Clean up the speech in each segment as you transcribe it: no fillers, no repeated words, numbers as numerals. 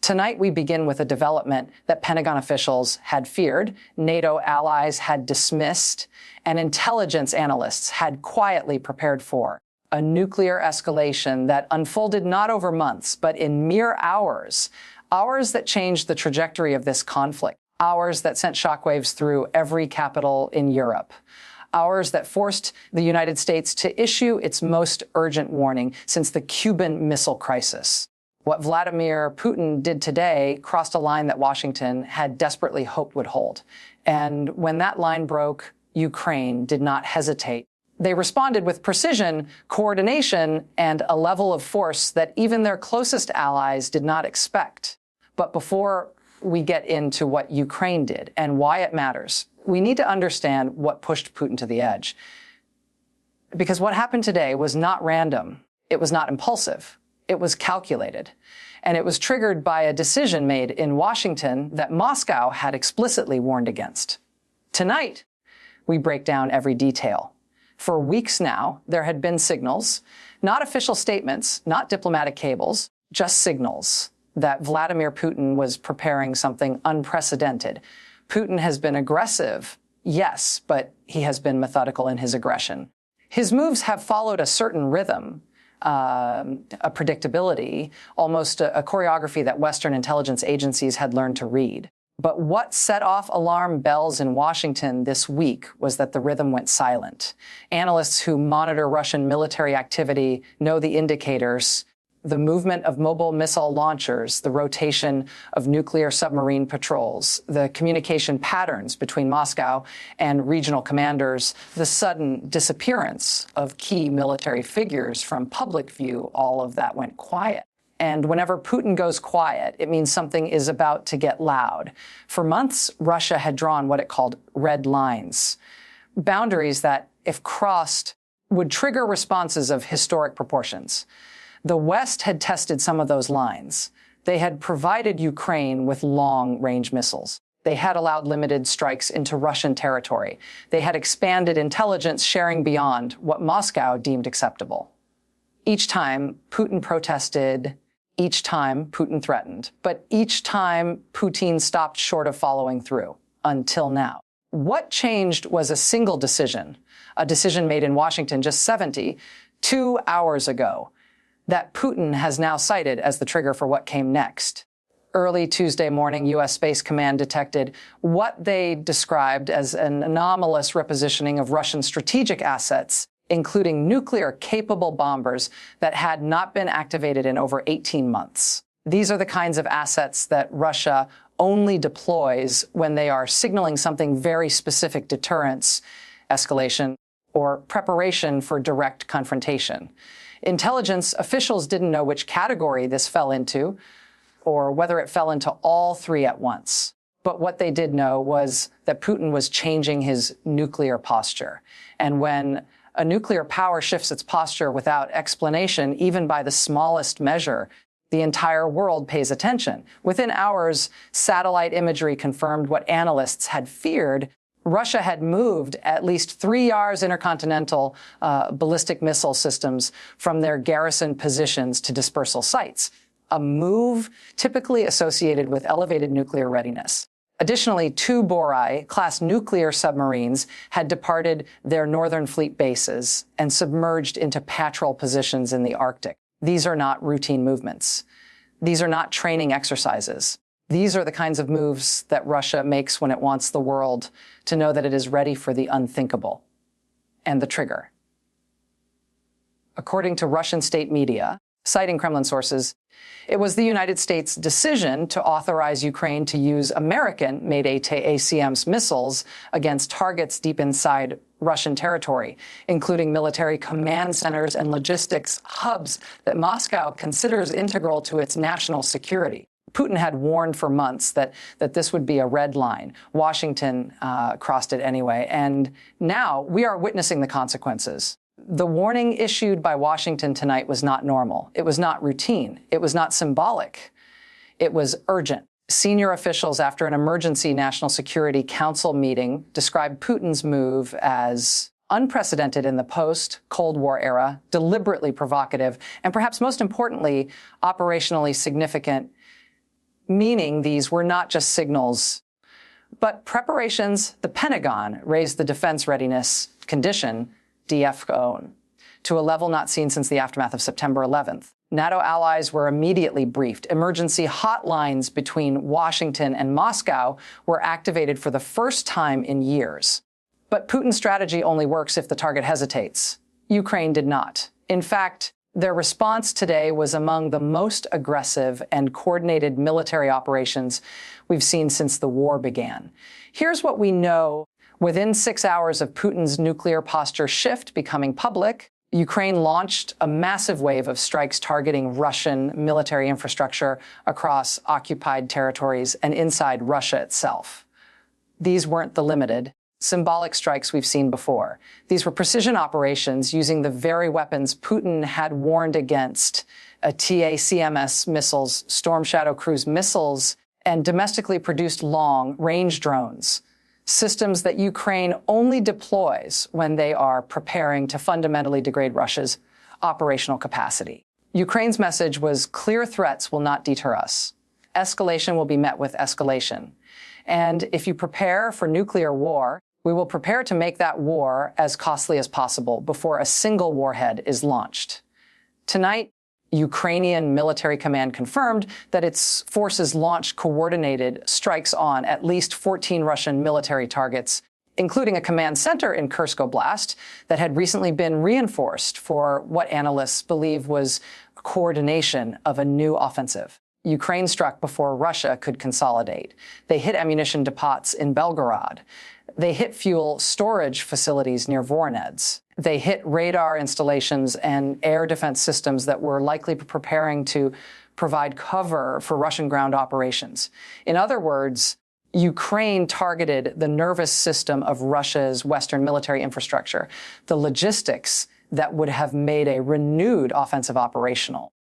Tonight, we begin with a development that Pentagon officials had feared, NATO allies had dismissed, and intelligence analysts had quietly prepared for. A nuclear escalation that unfolded not over months, but in mere hours. Hours that changed the trajectory of this conflict. Hours that sent shockwaves through every capital in Europe. Hours that forced the United States to issue its most urgent warning since the Cuban Missile Crisis. What Vladimir Putin did today crossed a line that Washington had desperately hoped would hold. And when that line broke, Ukraine did not hesitate. They responded with precision, coordination, and a level of force that even their closest allies did not expect. But before we get into what Ukraine did and why it matters, we need to understand what pushed Putin to the edge. Because what happened today was not random. It was not impulsive. It was calculated. And it was triggered by a decision made in Washington that Moscow had explicitly warned against. Tonight, we break down every detail. For weeks now, there had been signals, not official statements, not diplomatic cables, just signals that Vladimir Putin was preparing something unprecedented. Putin has been aggressive, yes, but he has been methodical in his aggression. His moves have followed a certain rhythm, a predictability, almost a choreography that Western intelligence agencies had learned to read. But what set off alarm bells in Washington this week was that the rhythm went silent. Analysts who monitor Russian military activity know the indicators: the movement of mobile missile launchers, the rotation of nuclear submarine patrols, the communication patterns between Moscow and regional commanders, the sudden disappearance of key military figures from public view. All of that went quiet. And whenever Putin goes quiet, it means something is about to get loud. For months, Russia had drawn what it called red lines, boundaries that, if crossed, would trigger responses of historic proportions. The West had tested some of those lines. They had provided Ukraine with long-range missiles. They had allowed limited strikes into Russian territory. They had expanded intelligence sharing beyond what Moscow deemed acceptable. Each time, Putin protested. Each time, Putin threatened. But each time, Putin stopped short of following through, until now. What changed was a single decision, a decision made in Washington just 72 hours ago, that Putin has now cited as the trigger for what came next. Early Tuesday morning, U.S. Space Command detected what they described as an anomalous repositioning of Russian strategic assets, including nuclear-capable bombers that had not been activated in over 18 months. These are the kinds of assets that Russia only deploys when they are signaling something very specific: deterrence, escalation, or preparation for direct confrontation. Intelligence officials didn't know which category this fell into, or whether it fell into all three at once. But what they did know was that Putin was changing his nuclear posture. And when a nuclear power shifts its posture without explanation, even by the smallest measure, the entire world pays attention. Within hours, satellite imagery confirmed what analysts had feared. Russia had moved at least 3 yards intercontinental ballistic missile systems from their garrison positions to dispersal sites, a move typically associated with elevated nuclear readiness. Additionally, 2 Borai-class nuclear submarines had departed their Northern Fleet bases and submerged into patrol positions in the Arctic. These are not routine movements. These are not training exercises. These are the kinds of moves that Russia makes when it wants the world to know that it is ready for the unthinkable and the trigger. According to Russian state media, citing Kremlin sources, it was the United States' decision to authorize Ukraine to use American-made ATACMS missiles against targets deep inside Russian territory, including military command centers and logistics hubs that Moscow considers integral to its national security. Putin had warned for months that this would be a red line. Washington crossed it anyway, and now we are witnessing the consequences. The warning issued by Washington tonight was not normal. It was not routine. It was not symbolic. It was urgent. Senior officials, after an emergency National Security Council meeting, described Putin's move as unprecedented in the post-Cold War era, deliberately provocative, and perhaps most importantly, operationally significant, meaning these were not just signals, but preparations. The Pentagon raised the defense readiness condition, DFCON, to a level not seen since the aftermath of September 11th. NATO allies were immediately briefed. Emergency hotlines between Washington and Moscow were activated for the first time in years. But Putin's strategy only works if the target hesitates. Ukraine did not. In fact, their response today was among the most aggressive and coordinated military operations we've seen since the war began. Here's what we know. Within 6 hours of Putin's nuclear posture shift becoming public, Ukraine launched a massive wave of strikes targeting Russian military infrastructure across occupied territories and inside Russia itself. These weren't the limited, symbolic strikes we've seen before. These were precision operations using the very weapons Putin had warned against: TACMS missiles, Storm Shadow cruise missiles, and domestically produced long-range drones, systems that Ukraine only deploys when they are preparing to fundamentally degrade Russia's operational capacity. Ukraine's message was, clear threats will not deter us. Escalation will be met with escalation. And if you prepare for nuclear war, we will prepare to make that war as costly as possible before a single warhead is launched. Tonight, Ukrainian military command confirmed that its forces launched coordinated strikes on at least 14 Russian military targets, including a command center in Kursk Oblast that had recently been reinforced for what analysts believe was coordination of a new offensive. Ukraine struck before Russia could consolidate. They hit ammunition depots in Belgorod. They hit fuel storage facilities near Voronezh. They hit radar installations and air defense systems that were likely preparing to provide cover for Russian ground operations. In other words, Ukraine targeted the nervous system of Russia's Western military infrastructure, the logistics that would have made a renewed offensive operational.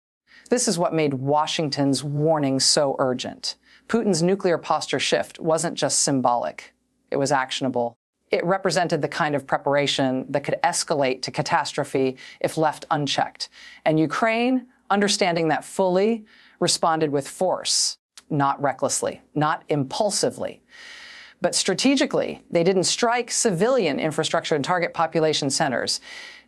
This is what made Washington's warning so urgent. Putin's nuclear posture shift wasn't just symbolic. It was actionable. It represented the kind of preparation that could escalate to catastrophe if left unchecked. And Ukraine, understanding that fully, responded with force, not recklessly, not impulsively. But strategically, they didn't strike civilian infrastructure and target population centers.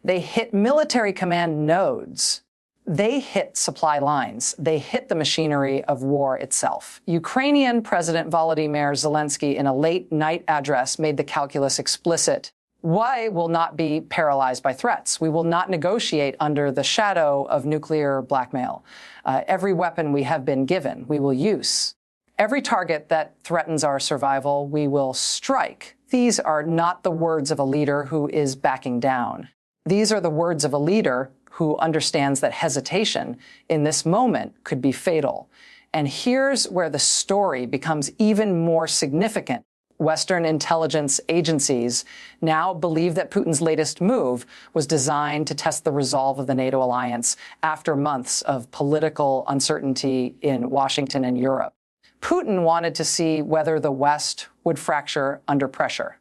They hit military command nodes. They hit supply lines. They hit the machinery of war itself. Ukrainian President Volodymyr Zelensky, in a late-night address, made the calculus explicit. We will not be paralyzed by threats. We will not negotiate under the shadow of nuclear blackmail. Every weapon we have been given, we will use. Every target that threatens our survival, we will strike. These are not the words of a leader who is backing down. These are the words of a leader who understands that hesitation in this moment could be fatal. And here's where the story becomes even more significant. Western intelligence agencies now believe that Putin's latest move was designed to test the resolve of the NATO alliance after months of political uncertainty in Washington and Europe. Putin wanted to see whether the West would fracture under pressure,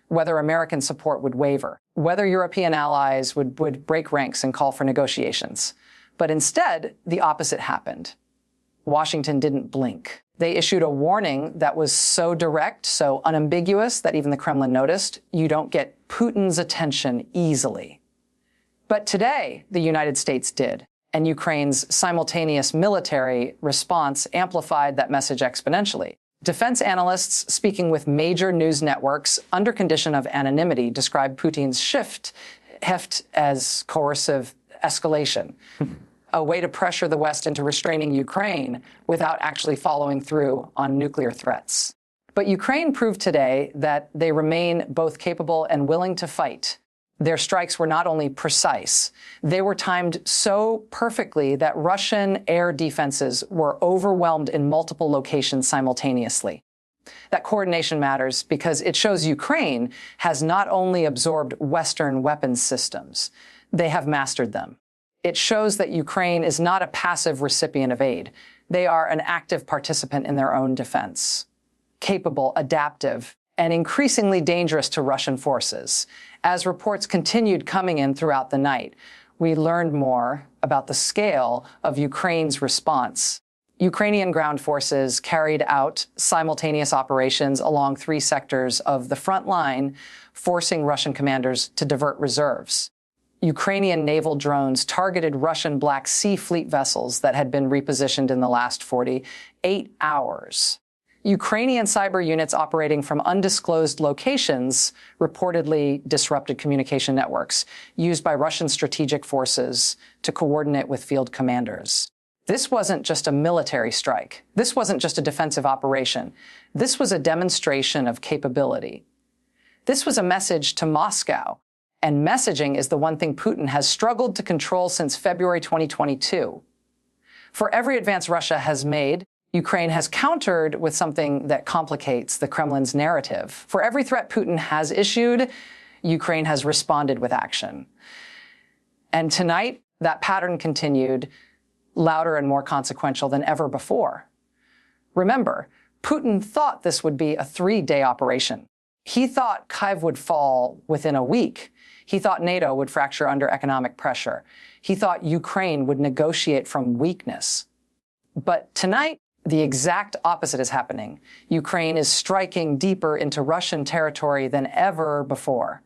whether American support would waver, whether European allies would break ranks and call for negotiations. But instead, the opposite happened. Washington didn't blink. They issued a warning that was so direct, so unambiguous that even the Kremlin noticed, you don't get Putin's attention easily. But today, the United States did, and Ukraine's simultaneous military response amplified that message exponentially. Defense analysts speaking with major news networks under condition of anonymity described Putin's heft as coercive escalation, a way to pressure the West into restraining Ukraine without actually following through on nuclear threats. But Ukraine proved today that they remain both capable and willing to fight. Their strikes were not only precise, they were timed so perfectly that Russian air defenses were overwhelmed in multiple locations simultaneously. That coordination matters because it shows Ukraine has not only absorbed Western weapons systems, they have mastered them. It shows that Ukraine is not a passive recipient of aid. They are an active participant in their own defense, capable, adaptive, and increasingly dangerous to Russian forces. As reports continued coming in throughout the night, we learned more about the scale of Ukraine's response. Ukrainian ground forces carried out simultaneous operations along 3 sectors of the front line, forcing Russian commanders to divert reserves. Ukrainian naval drones targeted Russian Black Sea Fleet vessels that had been repositioned in the last 48 hours. Ukrainian cyber units operating from undisclosed locations reportedly disrupted communication networks used by Russian strategic forces to coordinate with field commanders. This wasn't just a military strike. This wasn't just a defensive operation. This was a demonstration of capability. This was a message to Moscow. And messaging is the one thing Putin has struggled to control since February 2022. For every advance Russia has made, Ukraine has countered with something that complicates the Kremlin's narrative. For every threat Putin has issued, Ukraine has responded with action. And tonight, that pattern continued, louder and more consequential than ever before. Remember, Putin thought this would be a 3-day operation. He thought Kyiv would fall within a week. He thought NATO would fracture under economic pressure. He thought Ukraine would negotiate from weakness. But tonight, the exact opposite is happening. Ukraine is striking deeper into Russian territory than ever before.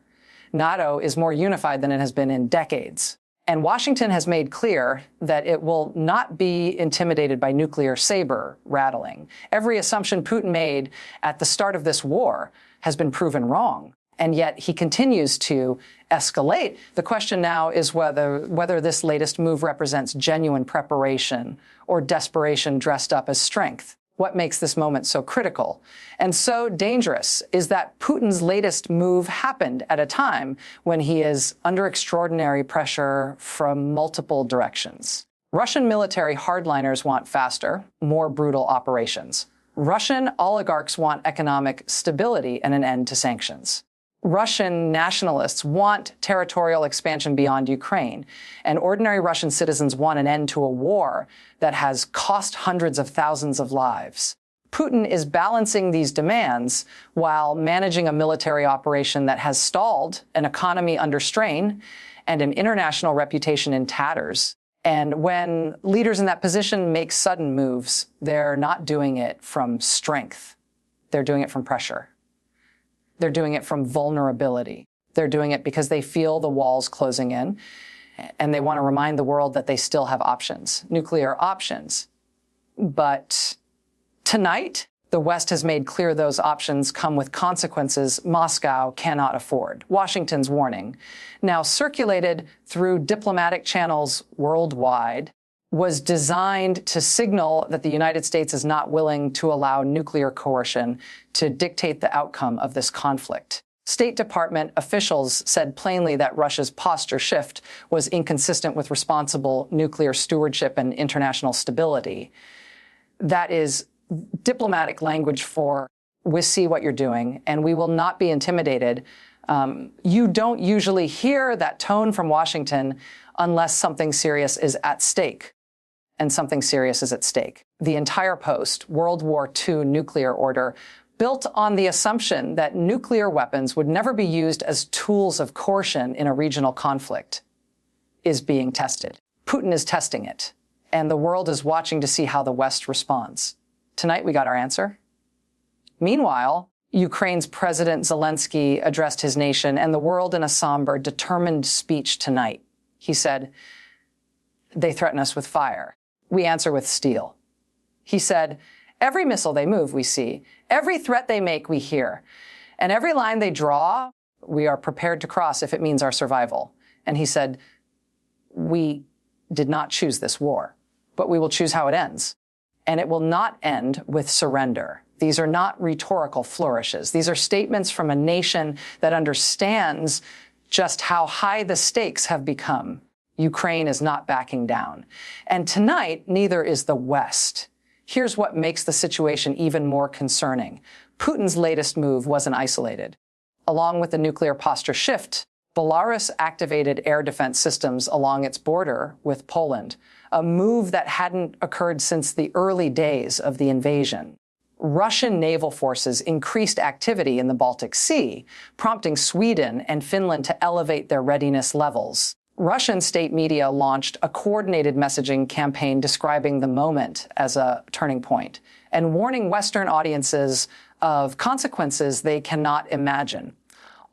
NATO is more unified than it has been in decades. And Washington has made clear that it will not be intimidated by nuclear saber rattling. Every assumption Putin made at the start of this war has been proven wrong. And yet he continues to escalate. The question now is whether this latest move represents genuine preparation or desperation dressed up as strength. What makes this moment so critical and so dangerous is that Putin's latest move happened at a time when he is under extraordinary pressure from multiple directions. Russian military hardliners want faster, more brutal operations. Russian oligarchs want economic stability and an end to sanctions. Russian nationalists want territorial expansion beyond Ukraine, and ordinary Russian citizens want an end to a war that has cost hundreds of thousands of lives. Putin is balancing these demands while managing a military operation that has stalled, an economy under strain, and an international reputation in tatters. And when leaders in that position make sudden moves, they're not doing it from strength. They're doing it from pressure. They're doing it from vulnerability. They're doing it because they feel the walls closing in, and they want to remind the world that they still have options, nuclear options. But tonight, the West has made clear those options come with consequences Moscow cannot afford. Washington's warning, now circulated through diplomatic channels worldwide, was designed to signal that the United States is not willing to allow nuclear coercion to dictate the outcome of this conflict. State Department officials said plainly that Russia's posture shift was inconsistent with responsible nuclear stewardship and international stability. That is diplomatic language for, we see what you're doing, and we will not be intimidated. You don't usually hear that tone from Washington unless something serious is at stake. And something serious is at stake. The entire post-World War II nuclear order, built on the assumption that nuclear weapons would never be used as tools of coercion in a regional conflict, is being tested. Putin is testing it, and the world is watching to see how the West responds. Tonight, we got our answer. Meanwhile, Ukraine's President Zelensky addressed his nation and the world in a somber, determined speech tonight. He said, "They threaten us with fire. We answer with steel." He said, "Every missile they move, we see. Every threat they make, we hear. And every line they draw, we are prepared to cross if it means our survival." And he said, "We did not choose this war, but we will choose how it ends. And it will not end with surrender." These are not rhetorical flourishes. These are statements from a nation that understands just how high the stakes have become. Ukraine is not backing down. And tonight, neither is the West. Here's what makes the situation even more concerning. Putin's latest move wasn't isolated. Along with the nuclear posture shift, Belarus activated air defense systems along its border with Poland, a move that hadn't occurred since the early days of the invasion. Russian naval forces increased activity in the Baltic Sea, prompting Sweden and Finland to elevate their readiness levels. Russian state media launched a coordinated messaging campaign describing the moment as a turning point and warning Western audiences of consequences they cannot imagine.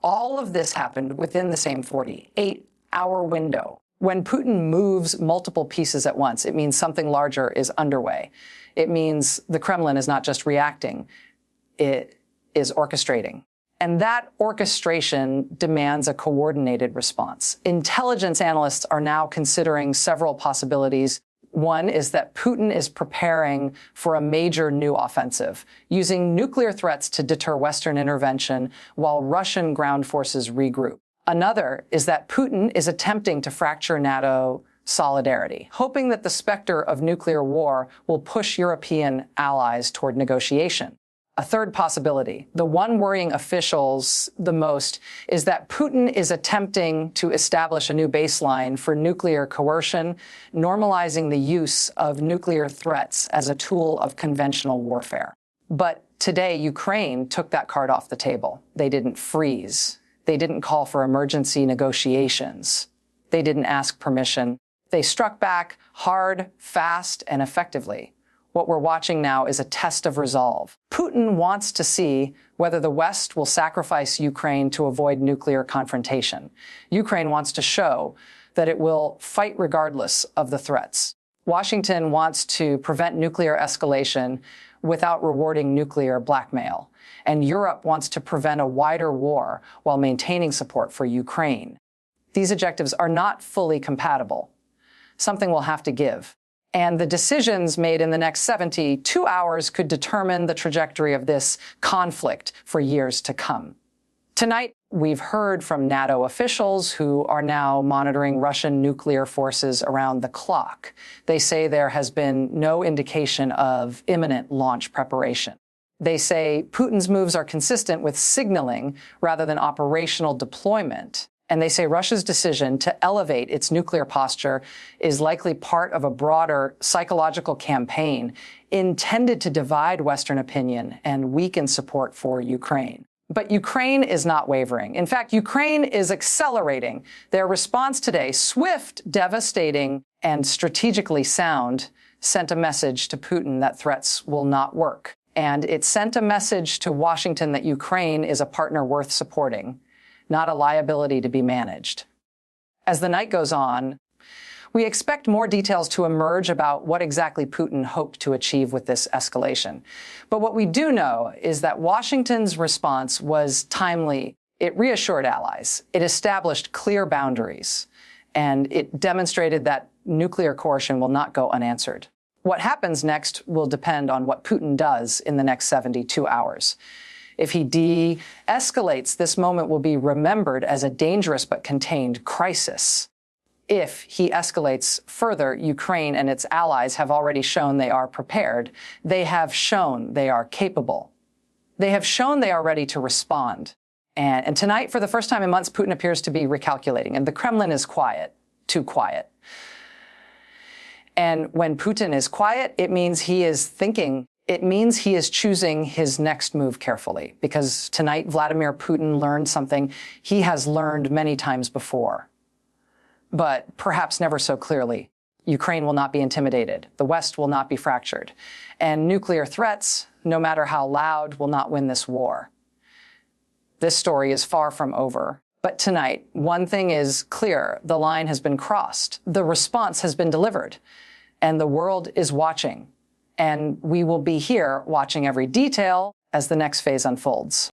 All of this happened within the same 48-hour window. When Putin moves multiple pieces at once, it means something larger is underway. It means the Kremlin is not just reacting, it is orchestrating. And that orchestration demands a coordinated response. Intelligence analysts are now considering several possibilities. One is that Putin is preparing for a major new offensive, using nuclear threats to deter Western intervention while Russian ground forces regroup. Another is that Putin is attempting to fracture NATO solidarity, hoping that the specter of nuclear war will push European allies toward negotiation. A third possibility, the one worrying officials the most, is that Putin is attempting to establish a new baseline for nuclear coercion, normalizing the use of nuclear threats as a tool of conventional warfare. But today, Ukraine took that card off the table. They didn't freeze. They didn't call for emergency negotiations. They didn't ask permission. They struck back hard, fast, and effectively. What we're watching now is a test of resolve. Putin wants to see whether the West will sacrifice Ukraine to avoid nuclear confrontation. Ukraine wants to show that it will fight regardless of the threats. Washington wants to prevent nuclear escalation without rewarding nuclear blackmail. And Europe wants to prevent a wider war while maintaining support for Ukraine. These objectives are not fully compatible. Something will have to give. And the decisions made in the next 72 hours could determine the trajectory of this conflict for years to come. Tonight, we've heard from NATO officials who are now monitoring Russian nuclear forces around the clock. They say there has been no indication of imminent launch preparation. They say Putin's moves are consistent with signaling rather than operational deployment. And they say Russia's decision to elevate its nuclear posture is likely part of a broader psychological campaign intended to divide Western opinion and weaken support for Ukraine. But Ukraine is not wavering. In fact, Ukraine is accelerating. Their response today, swift, devastating, and strategically sound, sent a message to Putin that threats will not work. And it sent a message to Washington that Ukraine is a partner worth supporting, not a liability to be managed. As the night goes on, we expect more details to emerge about what exactly Putin hoped to achieve with this escalation. But what we do know is that Washington's response was timely. It reassured allies. It established clear boundaries. And it demonstrated that nuclear coercion will not go unanswered. What happens next will depend on what Putin does in the next 72 hours. If he de-escalates, this moment will be remembered as a dangerous but contained crisis. If he escalates further, Ukraine and its allies have already shown they are prepared. They have shown they are capable. They have shown they are ready to respond. And tonight, for the first time in months, Putin appears to be recalculating, and the Kremlin is quiet, too quiet. And when Putin is quiet, it means he is thinking. It means he is choosing his next move carefully, because tonight Vladimir Putin learned something he has learned many times before, but perhaps never so clearly. Ukraine will not be intimidated. The West will not be fractured. And nuclear threats, no matter how loud, will not win this war. This story is far from over. But tonight, one thing is clear. The line has been crossed. The response has been delivered. And the world is watching. And we will be here watching every detail as the next phase unfolds.